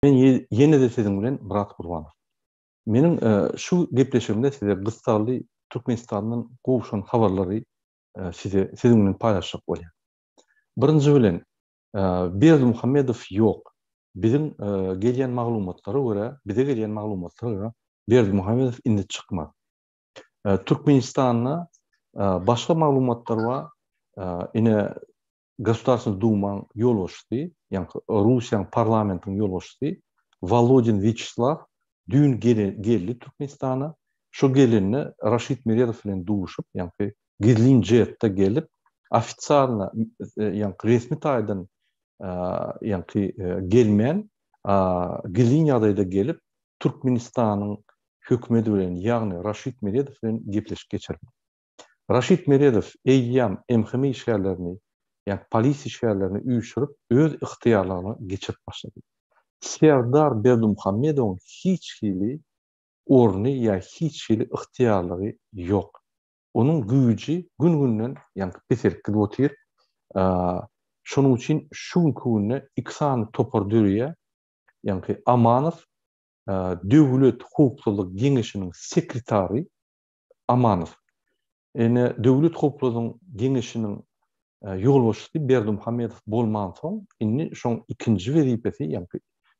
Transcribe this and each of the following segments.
Men yine de sizin bilen Murat Gurbanov. Menin şu gepleşimde size Gıstarlı Türkmenistan'ın gowşan habarlary sizin bilen paylaşmak bolýar. Birinji bilen Berdimuhamedov yok. Bizim gelýän maglumatlara göre, bize gelýän maglumatlara göre Berdimuhamedov indi çykmaz. Türkmenistan'a başka maglumatlar var. Ine Государственный Думаның yol açtı, yani Rusiyanın parlamentinin yol açtı. Volodin Vyacheslav dün geldi Türkmenistan'a. Şu gelinle Raşit Meredov ile duşup, yani gizlince gelip, ofitsialna, yani resmi taydan yani gelmeyen, gizlin yadayda gelip Türkmenistan'ın hükümeti ile, yani Raşit Meredov ile gepleşip geçirdi. Raşit Meredov eyyam emhimi işgärlerini, yani polis işgärlerini uyuşturup öz ihtiyarlarını geçirip başladı. Serdar Berdimuhamedov'un hiç hili ornu ya hiç hili ihtiyarları yok. Onun gücü gün-günden yani peserip gidip otyr. Şunun için şu gününe ikisini topardırıya, yani Amanov Dövlet Hukukçuluk Geňeşiniň sekretary Amanov. Ene Dövlet Hukukçuluk Geňeşiniň yolbaşçy Berdimuhamedov bolman soň inni şoň ikinji wezipesi, yani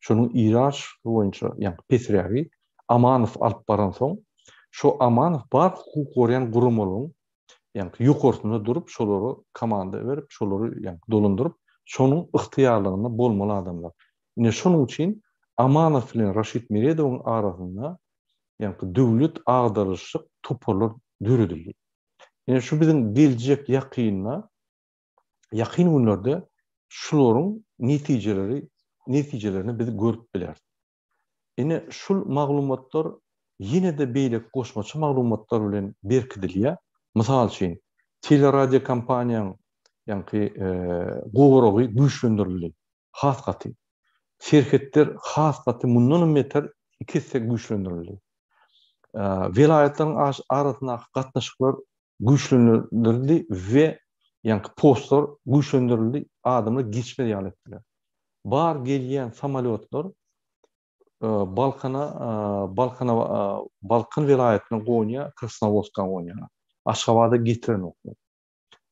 şonuň iraç boýunça, yani pesrägi Amanov alyp baran soň, şo Amanov bar hukuk gorýan gurumlaryň, yani ýokartynda durup şolary komanda berip, şolary yani dolandyryp, şonuň ihtiyarlygyna bolmaly adamlar. Ine şonuň üçin Amanov bilen Raşit Meredowyň arasynda yani döwlet agdaryşyk toparlar dürüdildi. Yani şu bizim geljek ýakynna, yakın günlerde şularyň netijelerini biz görüp biler. Ine şul maglumatlar yine de beýle goşmaçy maglumatlar bilen berkidilýär. Mysal üçin teleradio kompaniýaň ýani gowragy güýçlendirildi. Hasgaty şirketler hasgaty mundan meter ikisi güýçlendirildi. Vilayatleriň arasyndaky gatnaşyklar güýçlendirildi we yani postlar güýçlendirildi, adamlar geçmedi ýaletdiler. Bar gelýän samolyotlar Balkan vilayatynyň Goňa, Krasnovodska Goňa, Aşgabatda getiren oklar.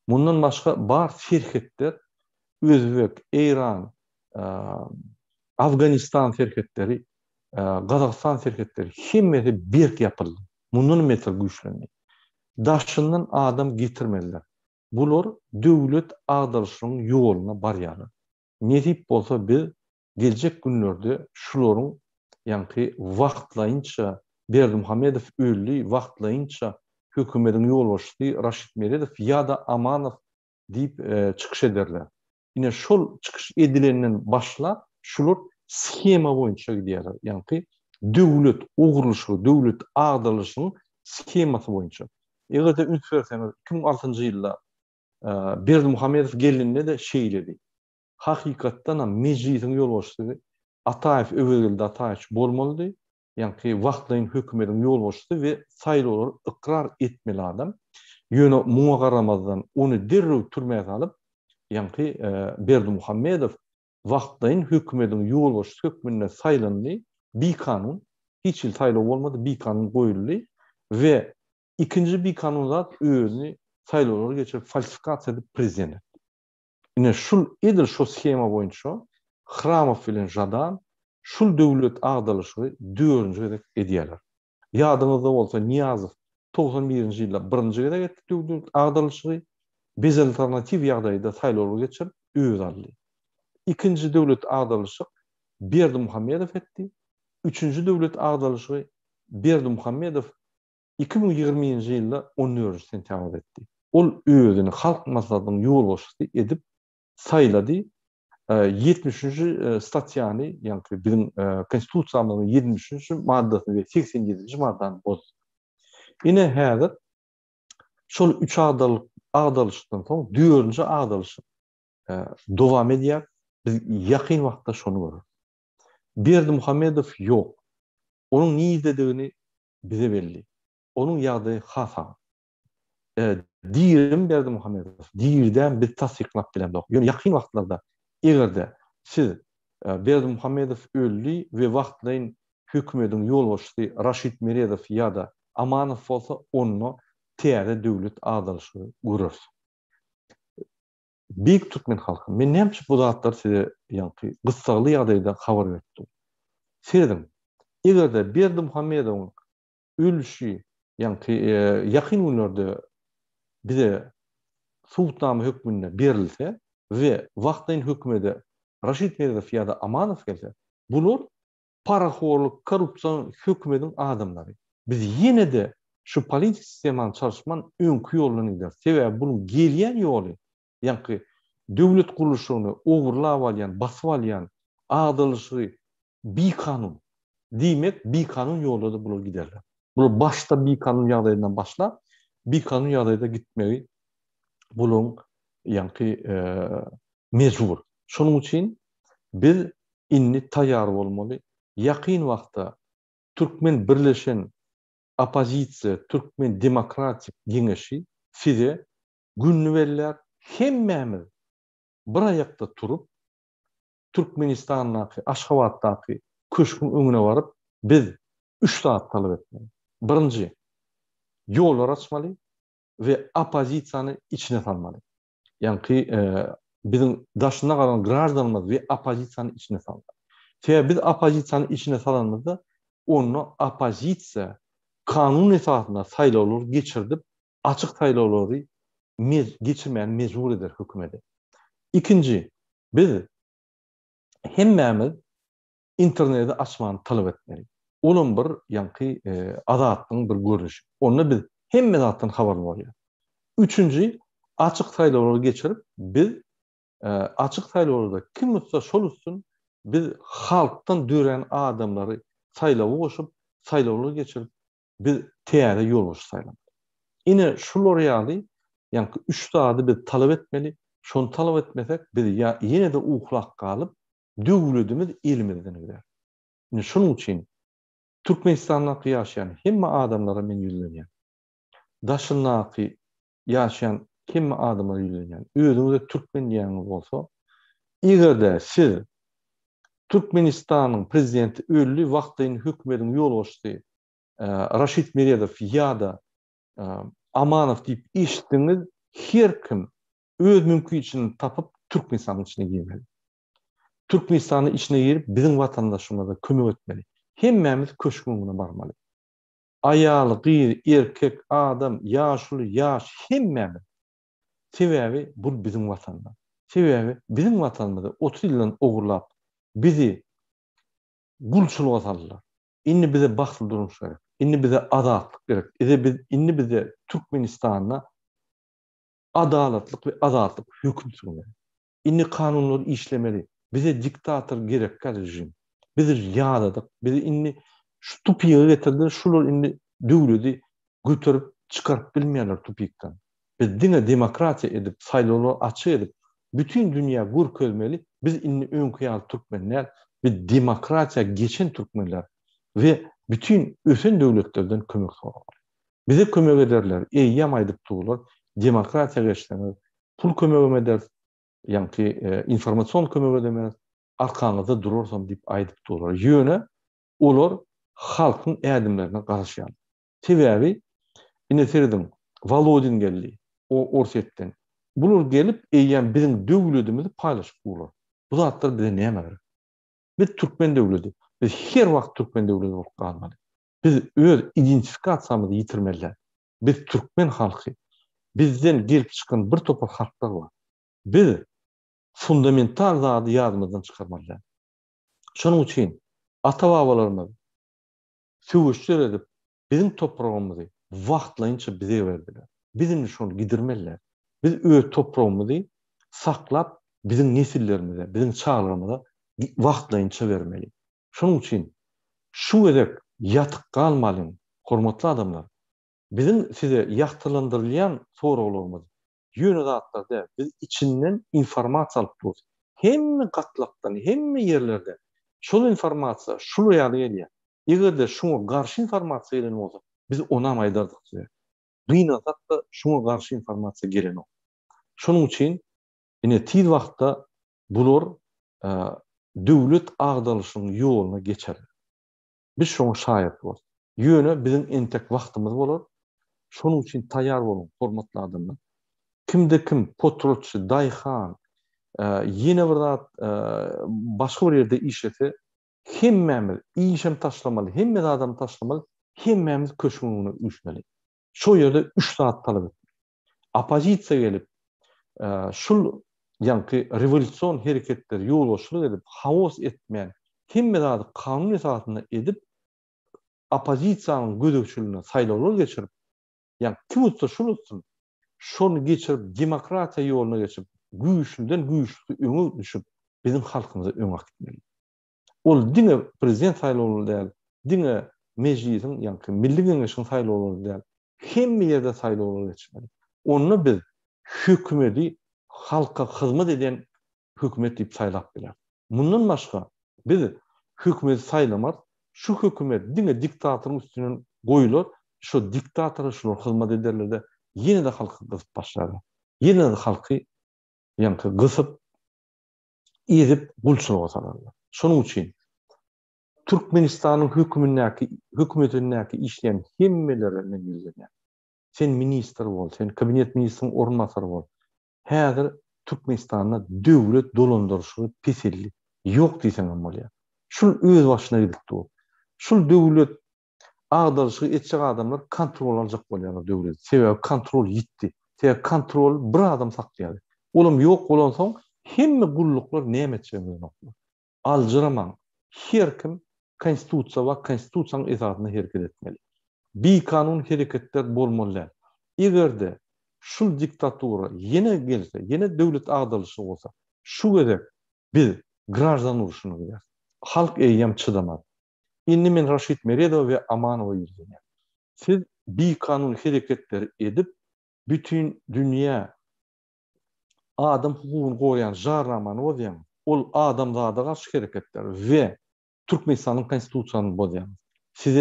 Mundan başga bar şirketler Özbek, İran, Afganistan şirketleri, Gazakistan şirketleri hemmesi birk yapıldı. Mundan meter güýçlendi. Daşyndan adam getirmediler. Bular döwlet agdaryşynyň ýoluna barýarlar. Netip bolsa biz geljek günlerde şularyň ýani wagtlaýynça Berdimuhamedov öldü, wagtlaýynça hökümetiň ýolbaşçy Raşit Meredov ýa-da Amanov diýip çykyş ederler. Ine şol çykyş edilenden başlap şular schema boýunça gidýärler. Ýani döwlet ugurulşy, döwlet agdaryşynyň skemasy boýunça. Eger de ünsürseniz 2006-njy ýylda Berdimuhamedov gelinde de şeýledi. Hakykatdan ham mejlisiň ýolbaşçysy Ataýew öwelgilde Ataýew bolmaly. Yani wagtlaýyn hökümetiň ýolbaşçysy we saýlawlar ikrar etmeli adam. Ýöne muňa garamazdan onu derrew türmäge salyp, yani Berdimuhamedov wagtlaýyn hökümetiň ýolbaşçysy hökmünde saýlandy. Bir kanun, hiç ýyl saýlaw bolmady, bir kanun goýuldy we ikinji bir kanun zat özüni saýlawlara geçirip falsifikasiýa edip prezident etdi. Ine şul edil şu schema boýunça Hramow bilen Jadan şul döwlet agdalyşy döwürünji gedek edýärler. Ýadyňyzda bolsa Niýazow 91-nji ýylda birinji gedek etdi döwlet agdalyşy, bez alternativ ýagdaýda saýlawlara geçirip öz aldy. İkinji döwlet agdalyşy Berdimuhamedov etdi. Üçüncü döwlet agdalyşy Berdimuhamedov 2020-nji ýylda 14 sentýabr etdi. Ol özüni halk maslahatynyň ýolbaşçysy edip saýlady. 70-nji statiýany, ýani bizim konstitusiýamyzyň 70-nji maddasy we 87-nji maddany bozdy. Ine häzir şol üç agdalyşdan soň 4-nji agdalyş dowam edýär. Biz ýakyn wagtda şonu görürüz. Berdimuhamedov yok. Onun niýdedigini bize belli. Onun ýagdaýy hasa. Diýerim Berdimuhamedov. Diýirden biz tasdiklap bilen dok. Ýöne ýakyn wagtlarda egerde siz Berdimuhamedov öldü ve wagtlaryň hökümetiň ýolbaşçysy Raşid Meredow ýa-da Amanow bolsa onu täze döwlet agdalyşy gurar. Büyük Türkmen halkı. Men näme bu zatlar size ýa-da gysgaly ýagdaýda habar berdim. Seredin. Egerde Berdimuhamedowyň ölüşi ýa-da ýakyn günlerde bize sultnamy hökmünde berilse we wagtlaryň hökümeti Raşid Meredow ýa-da Amanow gelse, bular paraxorluk, korrupsiýon hökümetiň adamlary. Biz ýene de şu politik sistemany çalışman öňkü ýoluna gider. Sebäbi bunyň gelýän ýoly, ýa-ni döwlet guruluşyny ogurlap alýan, basyp alýan agdalyşy bir kanun diýmek, bir kanun ýolunda bular giderler. Bular başta bir kanun ýagdaýyndan başlap, bir kanun ýagdaýda gitmegi bulyň ýa-ni mejbur. Şonuň üçin biz inni taýýar bolmaly. Ýakyn wagtda Türkmen birleşen opozisiýa, Türkmen demokratik geňeşi size günni berler. Hemmämiz bir aýakda turup Türkmenistanyň Aşgabatdaky köşküň öňüne baryp biz 3 saat talap etmeli. Birinji, ýollar açmaly we opozisiýany içine salmaly. Ýani bizim daşyna galan grajdanymyz we opozisiýany içine salmaly. Sebäbi biz opozisiýany içine salanmazda onu opozisiýa kanun esasında saýlawlar geçirdip açyk saýlawlary geçirmeyen mecbur eder hükümeti. İkinci, biz hemmämiz interneti açmany talap etmeli. Onun bir ýa-ni adatlyň bir görüşi. Onu biz hemme zatdan habar bolýar. Üçüncü, açyk saýlawlary geçirip biz açyk saýlawlarda kim utsa şol utsun biz halktan dören adamlary saýlawa goşup saýlawlary geçirip biz täze ýolbaşy saýlamak. Ine şular ýaly ýani 3 saady biz talap etmeli. Şonu talap etmesek biz ýene de uhlak galyp döwletimiz elimizden gider. Ine şonuň üçin Türkmenistanda ýaşaýan hemme adamlara men ýüzlenýän. Daşyndaky ýaşaýan hemme adamlara ýüzlenýän. Özüňize Türkmen diýäňiz bolsa, egerde siz Türkmenistanyň prezidenti öldü, wagtlaryň hökümetiň ýolbaşçysy Raşid Meredow ýa-da Amanow diýip eşitdiňiz, her kim öz mümkinçiliğini tapıp Türkmenistan'ın içine girmeli. Türkmenistan'ın içine girip bizim vatandaşımıza kömek etmeli. Hemmemiz köşküne barmalı. Ayalı, gıyr, erkek, adam, yaşlı, yaş, hemmemiz. Sebebi bu bizim vatanda. Sebebi bizim vatanımızda 30 yıldan oğurlap bizi gulçuluğa saldılar. İnni bize baksıl durmuş gerek. İnni bize adaletlik gerek. İnni bize Türkmenistan'la adaletlik ve adaletlik hüküm sürmeli. İnni kanunları işlemeli. Bize diktatör gerek rejim. Bizi yağladık. Bizi inni şu tupiye getirdiler. Şular inni dövleti götürüp çıkarıp bilmeyenler tupikten. Biz dine demokrasiya edip, sayıları açı edip, bütün dünya gur közmeli. Biz inni önkıyal Türkmenler ve demokrasiya geçen Türkmenler ve bütün ösen devletlerden kömek sorulur. Bize kömek ederler. Yamaydık tuğular. Demokrasiya geçenler. Pul kömek eder. Yani informasyon kömek edemez. Arkanızda durursam deyip aydıp tuğular. Yöne olur halkın erdimlerine karışıyan. Sebebi yine seyredim. Volodin geldi. O Orset'ten. Bunlar gelip bizim devletimizi paylaşıp bulur. Bu zatlar bize ne yemeler? Biz Türkmen devleti. Biz her vakit Türkmen devleti olup kalmalı. Biz öz identifikasyamızı yitirmeliler. Biz Türkmen halkı. Bizden gelip çıkan bir topak halklar var. Biz fundamental zadı yadımızdan çıkarmalılar. Şunun için ata-babalarımız söğüşler edip bizim toprağımızı vaktlayınca bize verdiler. Bizim şunu gidirmeliler. Biz öz toprağımızı saklap bizim nesillerimize, bizim çağlarımıza vaktlayınca vermeli. Şunun için şu edek yatık kalmalıyım, hormatlı adamlar. Bizim size yaktırlandırılayan sorularımız yönü dağıtlarda biz içinden informasiya alıp dururuz. Hem katlaktan, hem yerlerde şol informasiya, şul ýaly gelýär. Egerde şuna garşy informasiya gelen bolsa, biz ona maýdardyk size. Duynasak da şuna garşy informasiya gelen o. Şonuň üçin ine tiz wagtda bular döwlet agdalyşynyň ýoluna geçer. Biz şoňa şaýat bolar. Ýöne bizim entek wagtymyz bolar. Şonuň üçin taýýar bolun, hormatly adamlar. Kim potrotçy, daýhan, ýene bir zat başga bir ýerde işlese, hemmemiz işem taşlamaly, hemme adam taşlamaly, hemmemiz köşmüňe düşmeli. Şo ýerde 3 saat talap etmeli. Opozisiýa gelip, şul ýanky rewolýusiýon hereketleri ýolbaşçylyk edip, hawos etmeýän, hemme zat kanun esasynda edip, opozisiýanyň gödekçiligine saýlawlar geçirip, ýani kim utsa şunu utsun, şonu geçirip, demokratiýa ýoluna geçip, güýçlüden güýçlü öňe düşüp, bizim halkymyza öňe gitmeli. Ol diňe prezident saýlawlary däl, diňe mejlisiň ýanky milli geňeşiň saýlawlary däl, hemme ýerde saýlawlar geçmeli. Onu biz hökümeti halka hyzmat eden hökümet diýip saýlap biler. Mundan başga biz hökümeti saýlamaz, şu hökümet diňe diktatoryň üstüne goýular, şu diktatora şular hyzmat ederler de ýene de halky gysyp başlar. Ýene de halky ýanky gysyp edip gulçuluga salarlar. Şonuň üçin Türkmenistanyň hökümetindäki işleýän hemmelerine ýüzlenýär. Sen minister bol, sen kabinet ministriniň ornmasary bol. Häzir Türkmenistanda döwlet dolandyrşygy peselli ýok diýseň bolýar. Şul öz başyna gidipdi. Şul döwlet agdalyşygy etjek adamlar kontrol aljak bolýar döwlet. Sebäbi kontrol ýitdi. Sebäbi kontrol bir adam saklaýar. Olam ýok bolan soň hemme gulluklar näme etjegini noklar. Aljyramaň. Her kim konstitusiýa we konstitusiýanyň esasyna hereket etmeli. Bir kanun hereketler bolmaly. Egerde şul diktatura ýene gelse, ýene döwlet agdalyşy bolsa, şu gerek biz grajdan uruşuny biler. Halk eýýem çydamaz. Indi men Raşid Meredow we Amanow ýerine. Siz bir kanun hereketleri edip bütün dünýä adam hukugyny goýan jarramany bozýan. Ol adam zada garşy hereketler we Türkmenistanyň konstitusiýasyny bozýan. Sizi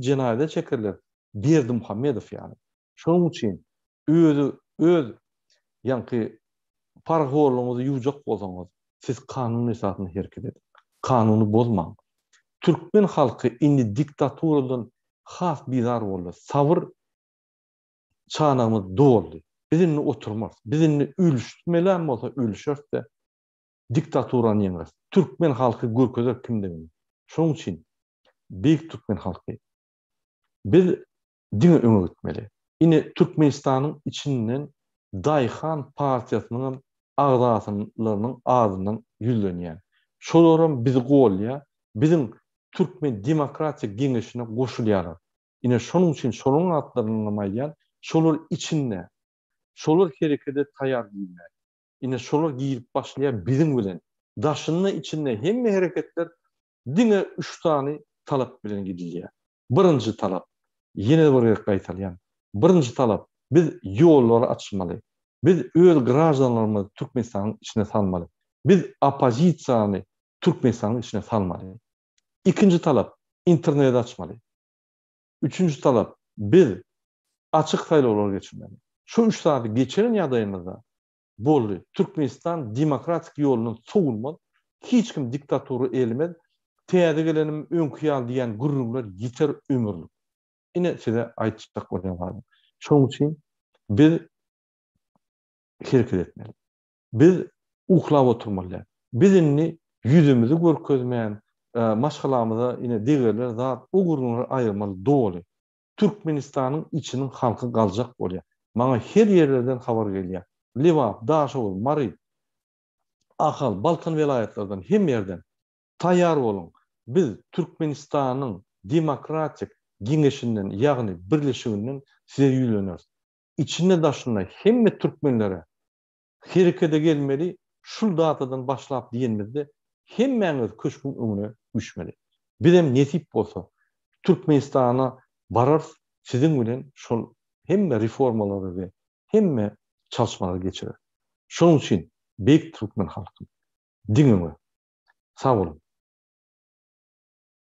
cenaýete çekerler. Berdi Muhammedow ýani. Şonuň üçin öz ýanky pargorluğuňyzy ýuwjak bolsaňyz, siz kanun esasyna hereket edin. Kanuny bozmaň. Türkmen halky indi diktaturadan has bizar boldy. Sabır çanamyz doldy. Bizimle oturmaz. Bizimle ölüşmelen bolsa ölüşürse diktaturany ýeňer. Türkmen halky görkezer kimde bilir. Şonuň üçin beýik Türkmen halky biz diňe öňe gitmeli. Ine Türkmenistanyň içinden Daýhan partiýasynyň agdasylarynyň ağzından ýüzlenýär. Şolaram bizi golýa, bizim Türkmen Demokratiýa Geňeşine goşulýar. Ine şonuň üçin şolaryň atlaryny maýan, şolar içinde, şolar herekete taýýar diýilýär. Ine şolar giýip başlaýar bizim bilen. Daşynyň içinde hemme hereketler diňe 3 tany talap bilen gidilýär. Birinji talap, ýene bir gaýtalýan. Birinji talap, biz ýollary açmaly. Biz öz grajdanlarymyzy Türkmenistanyň içine salmaly. Biz opozisiýany Türkmenistanyň içine salmaly. İkinji talap, internet açmaly. Üçüncü talap, biz açyk saýlawlar geçirmeli. Şu 3 saat geçiren ýagdaýymyzda boldy. Türkmenistan demokratik ýolunyň soňulmaly. Hiç kim diktatury elmez. Täze gelenim öňküýal diýen gurrunlar ýeter ömürlük. Ine size aýtjak bolýan. Şonuň üçin biz hereket etmeli. Biz uhlap oturmaly. Bizini ýüzümüzi görkezmeýän maşgalamyza ine digerler zat o gurrunlary aýyrmaly doly. Türkmenistanyň içiniň halky galjak bolýar. Maňa her ýerlerden habar gelýär. Liwap, Daşow, Mary, Ahal, Balkan welaýatlardan hem ýerden taýýar bolun. Biz Türkmenistanyň demokratik geňeşinden, ýagny birleşiginden size ýüzlenýär. İçinde daşyna hemme türkmenlere herekete gelmeli, şul datadan başlap diýenmizde hemmeňiz köşkün öňüne düşmeli. Bizem nesip bolsa Türkmenistana barar, sizin bilen şol hemme reformalary we hemme çalışmalary geçirir. Şonuň üçin beýik Türkmen halky diňe sag bolun.